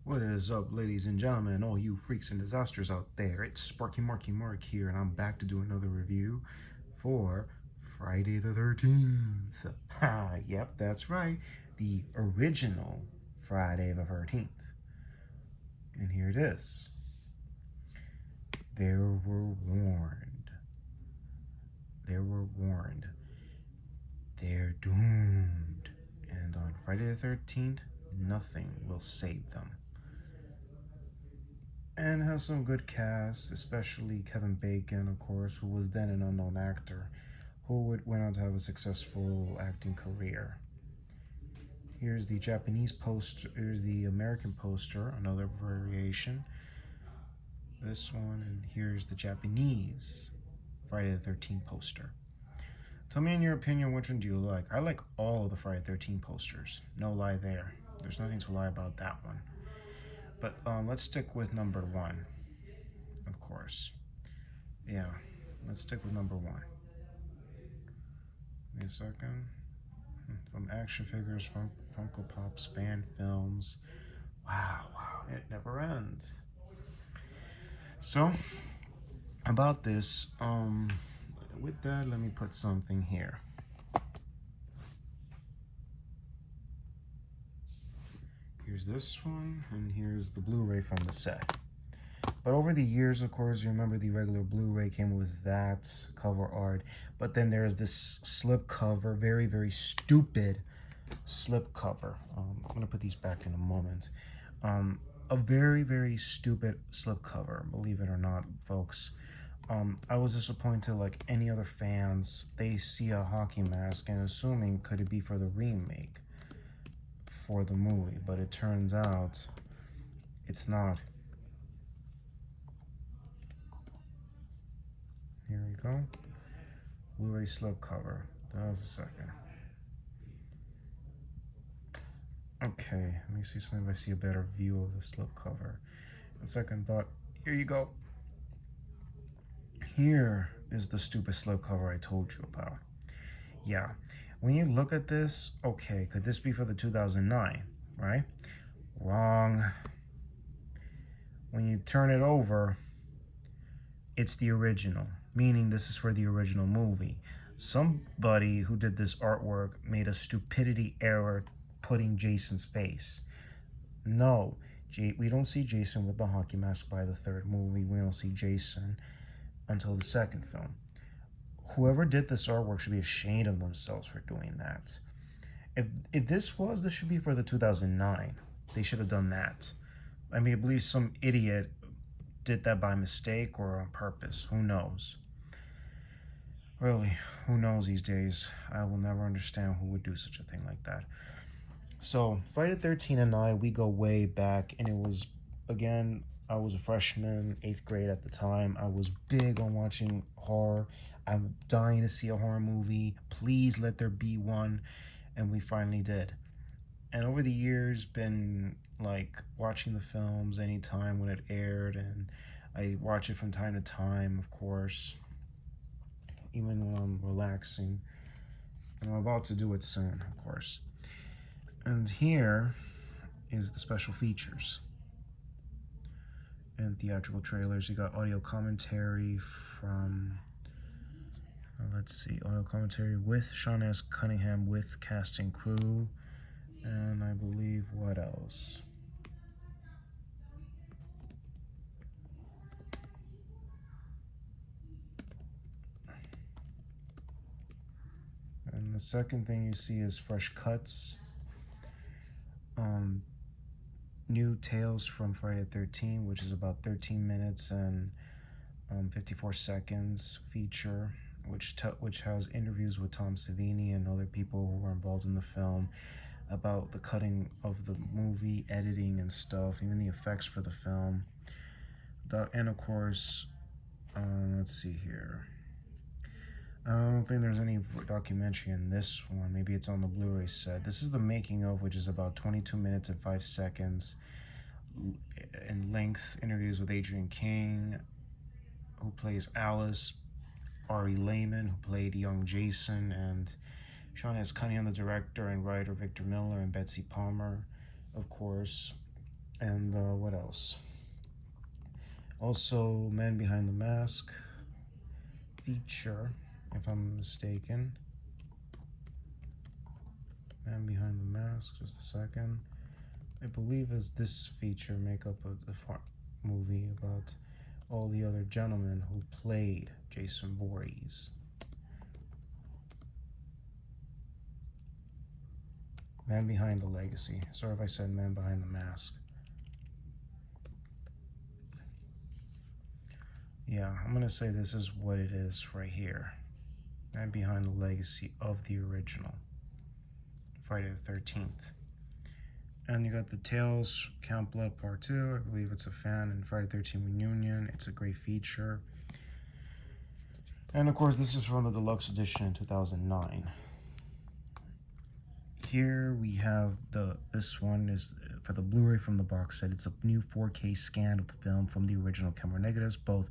What is up, ladies and gentlemen, all you freaks and disasters out there? It's Sparky Marky Mark here, and I'm back to do another review for Friday the 13th. Yep, that's right, the original Friday the 13th. And here it is. They were warned. They were warned. They're doomed. And on Friday the 13th, nothing will save them. And has some good cast, especially Kevin Bacon, of course, who was then an unknown actor, who went on to have a successful acting career. Here's the Japanese poster, here's the American poster, another variation. This one, and here's the Japanese Friday the 13th poster. Tell me in your opinion, which one do you like? I like all of the Friday the 13th posters. No lie there. There's nothing to lie about that one. But let's stick with number one, of course. Yeah, let's stick with number one. Give me a second. From action figures, from Funko Pops, fan films. Wow, it never ends. So, about this, with that, let me put something here. Here's this one, and here's the Blu-ray from the set. But over the years, of course, you remember the regular Blu-ray came with that cover art. But then there's this slip cover, very, very stupid slip cover. I'm going to put these back in a moment. A very, very stupid slip cover, believe it or not, folks. I was disappointed like any other fans. They see a hockey mask and assuming could it be for the remake for the movie. But it turns out it's not. Here we go. Blu-ray slipcover. That was a second. Okay, let me see something if I see a better view of the slipcover. And second thought, here you go. Here is the stupid slipcover I told you about. Yeah, when you look at this, okay, could this be for the 2009, right? Wrong. When you turn it over, it's the original, meaning this is for the original movie. Somebody who did this artwork made a stupidity error putting Jason's face. No, we don't see Jason with the hockey mask by the third movie. We don't see Jason until the second film. Whoever did this artwork should be ashamed of themselves for doing that. If this should be for the 2009. They should have done that. I mean, I believe some idiot did that by mistake or on purpose. Who knows? Really, who knows these days? I will never understand who would do such a thing like that. So, Friday the 13th and I, we go way back, and it was, again, I was a freshman, 8th grade at the time. I was big on watching horror. I'm dying to see a horror movie. Please let there be one. And we finally did. And over the years, been like watching the films anytime when it aired, and I watch it from time to time, of course, even when I'm relaxing. And I'm about to do it soon, of course. And here is the special features and theatrical trailers. You got audio commentary from, let's see, audio commentary with Sean S. Cunningham with cast and crew. And I believe what else? And the second thing you see is fresh cuts. New Tales from Friday the 13th, which is about 13 minutes and 54 seconds feature, which has interviews with Tom Savini and other people who were involved in the film about the cutting of the movie, editing and stuff, even the effects for the film. And of course, let's see here. I don't think there's any documentary in this one. Maybe it's on the Blu-ray set. This is the making of, which is about 22 minutes and 5 seconds in length. Interviews with Adrian King, who plays Alice, Ari Lehman, who played young Jason, and Sean S. Cunningham, the director and writer, Victor Miller, and Betsy Palmer, of course. And what else? Also, Man Behind the Mask feature, if I'm mistaken. Man Behind the Mask, just a second. I believe is this feature makeup of the movie about all the other gentlemen who played Jason Voorhees. Man Behind the Legacy. Sorry if I said Man Behind the Mask. Yeah, I'm gonna say this is what it is right here. Man Behind the Legacy of the original Friday the 13th. And you got the Tales Count Blood Part 2. I believe it's a fan and Friday the 13th Reunion. It's a great feature. And of course, this is from the deluxe edition in 2009. Here we have this one is for the Blu-ray from the box set. It's a new 4K scan of the film from the original camera negatives, both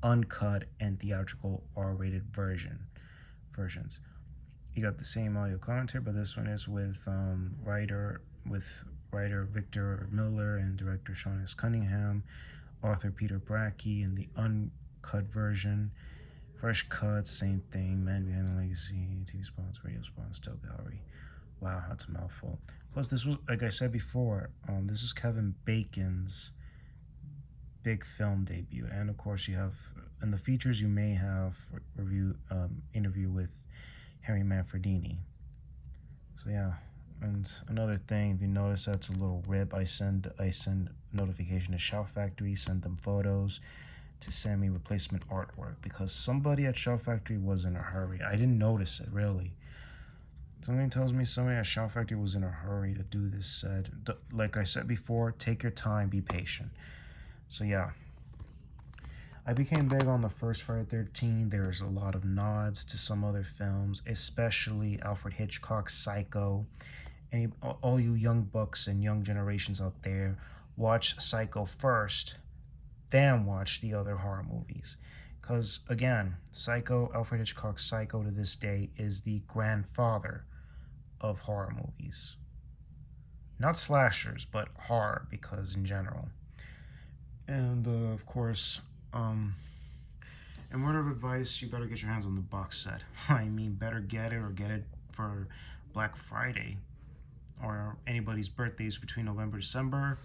uncut and theatrical R-rated versions. You got the same audio commentary, but this one is with writer Victor Miller and director Sean S. Cunningham, author Peter Bracke in the uncut version. Fresh cuts, same thing. Man Behind the Legacy, TV spots, radio spots, still gallery. Wow, that's a mouthful. Plus, this was, like I said before, this is Kevin Bacon's big film debut. And of course, you have, in the features, you may have interview with Harry Manfredini. So yeah, and another thing, if you notice, that's a little rip. I send notification to Shout Factory, send them photos to send me replacement artwork because somebody at Shout Factory was in a hurry. I didn't notice it really. Something tells me somebody at Shout Factory was in a hurry to do this set. Like I said before, take your time, be patient. So yeah, I became big on the first Friday the 13th. There's a lot of nods to some other films, especially Alfred Hitchcock's Psycho. All you young bucks and young generations out there, watch Psycho first, then watch the other horror movies. Because again, Alfred Hitchcock's Psycho to this day is the grandfather of horror movies. Not slashers, but horror, because in general. And of course, and word of advice, you better get your hands on the box set. I mean, better get it or get it for Black Friday or anybody's birthdays between November and December.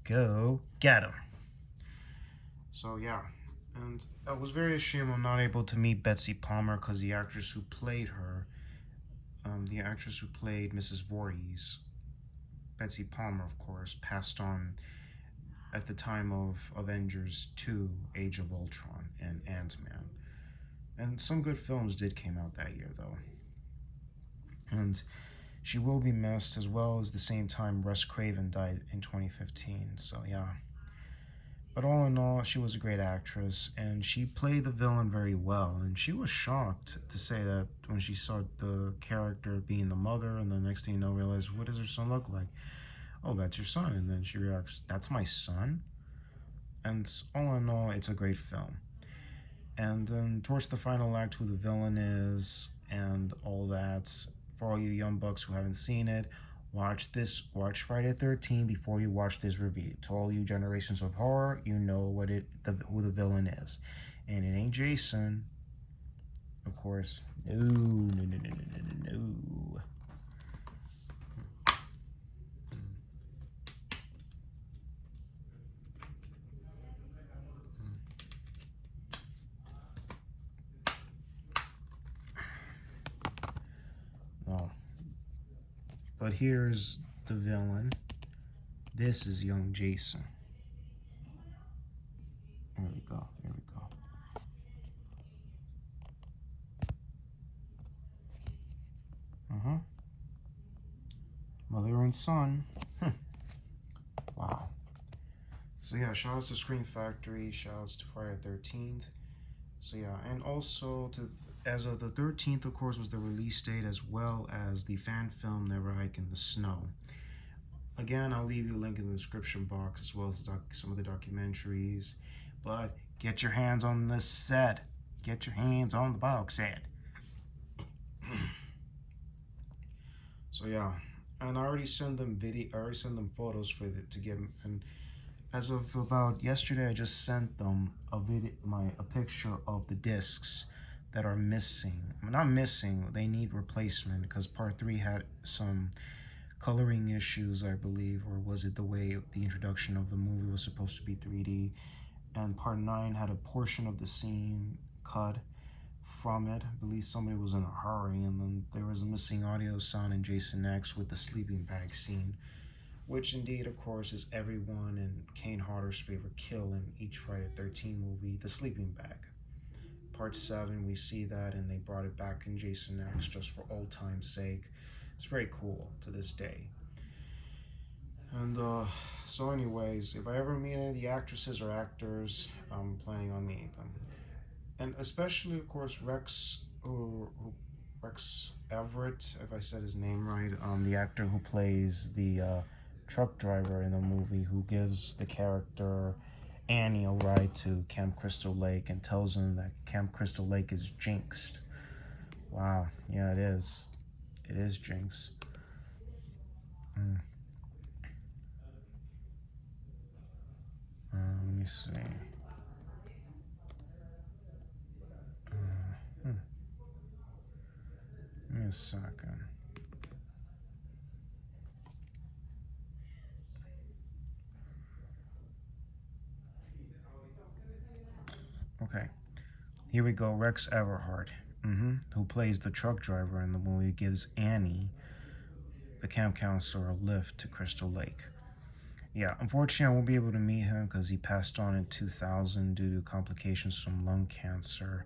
Go get them. So yeah, and I was very ashamed I'm not able to meet Betsy Palmer because the actress who played her, the actress who played Mrs. Voorhees, Betsy Palmer, of course, passed on at the time of Avengers 2, Age of Ultron, and Ant-Man. And some good films did come out that year, though. And she will be missed, as well as the same time Russ Craven died in 2015, so yeah. But all in all, she was a great actress, and she played the villain very well. And she was shocked to say that when she saw the character being the mother, and the next thing you know, realized, what does her son look like? Oh, that's your son. And then she reacts, that's my son? And all in all, it's a great film. And then towards the final act, who the villain is, and all that, for all you young bucks who haven't seen it, watch Friday the 13th before you watch this review. To all you generations of horror, you know who the villain is. And it ain't Jason, of course. No. No. But here's the villain. This is young Jason. Here we go. Mother and son. Wow. So yeah, shout outs to Scream Factory, shout outs to Friday the 13th. So yeah, and also as of the 13th, of course, was the release date, as well as the fan film Never Hike in the Snow. Again, I'll leave you a link in the description box, as well as some of the documentaries. But get your hands on this set. Get your hands on the box set. So yeah, and I already sent them video. I already sent them photos for the, to give. And as of about yesterday, I just sent them a video, a picture of the discs that are missing. I mean, not missing. They need replacement because part three had some coloring issues, I believe, or was it the way the introduction of the movie was supposed to be 3D? And part 9 had a portion of the scene cut from it. I believe somebody was in a hurry, and then there was a missing audio sound in Jason X with the sleeping bag scene, which indeed, of course, is everyone and Kane Hodder's favorite kill in each Friday the 13th movie, the sleeping bag. Part 7, we see that, and they brought it back in Jason X just for old time's sake. It's very cool to this day. And so anyways, if I ever meet any of the actresses or actors, I'm planning on meeting them. And especially, of course, Rex Everett, if I said his name right, the actor who plays the truck driver in the movie, who gives the character Annie a ride to Camp Crystal Lake and tells him that Camp Crystal Lake is jinxed. Wow, yeah, it is. It is jinx. Let me see. Hmm. Give me a second. Okay, here we go. Rex Everhart, who plays the truck driver in the movie, gives Annie, the camp counselor, a lift to Crystal Lake. Yeah, unfortunately, I won't be able to meet him because he passed on in 2000 due to complications from lung cancer.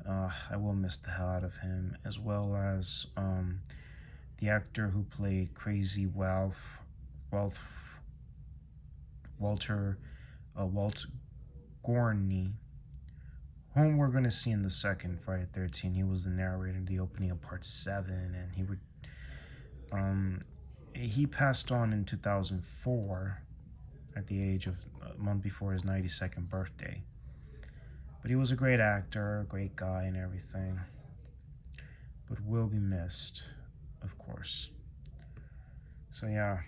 I will miss the hell out of him, as well as the actor who played Crazy Walter Walt Gorney, whom we're going to see in the second Friday the 13th. He was the narrator in the opening of part 7, and he passed on in 2004 at the age of a month before his 92nd birthday. But he was a great actor, a great guy, and everything. But will be missed, of course. So yeah,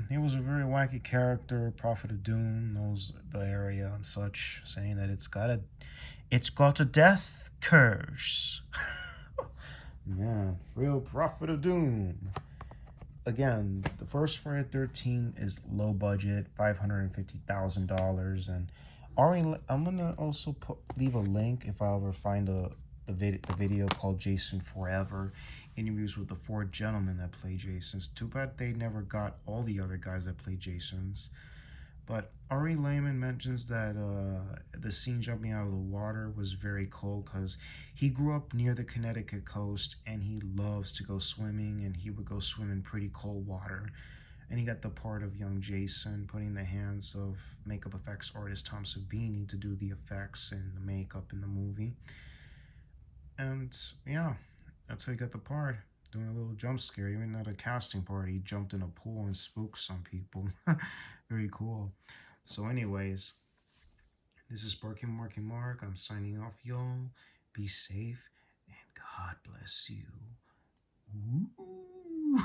he was a very wacky character. Prophet of Doom knows the area and such, saying that it's got a death curse. Yeah, real Prophet of Doom. Again, the first Friday the 13th is low budget, $550,000, and I'm gonna also leave a link if I ever find the video called Jason Forever, interviews with the 4 gentlemen that play Jasons. Too bad they never got all the other guys that play Jasons. But Ari Lehman mentions that the scene jumping out of the water was very cool because he grew up near the Connecticut coast and he loves to go swimming, and he would go swim in pretty cold water. And he got the part of young Jason putting in the hands of makeup effects artist Tom Savini to do the effects and the makeup in the movie. And yeah, that's how he got the part. Doing a little jump scare, even at a casting party, he jumped in a pool and spooked some people. Very cool. So, anyways, this is Barking Marky Mark. I'm signing off, y'all. Be safe and God bless you. Ooh.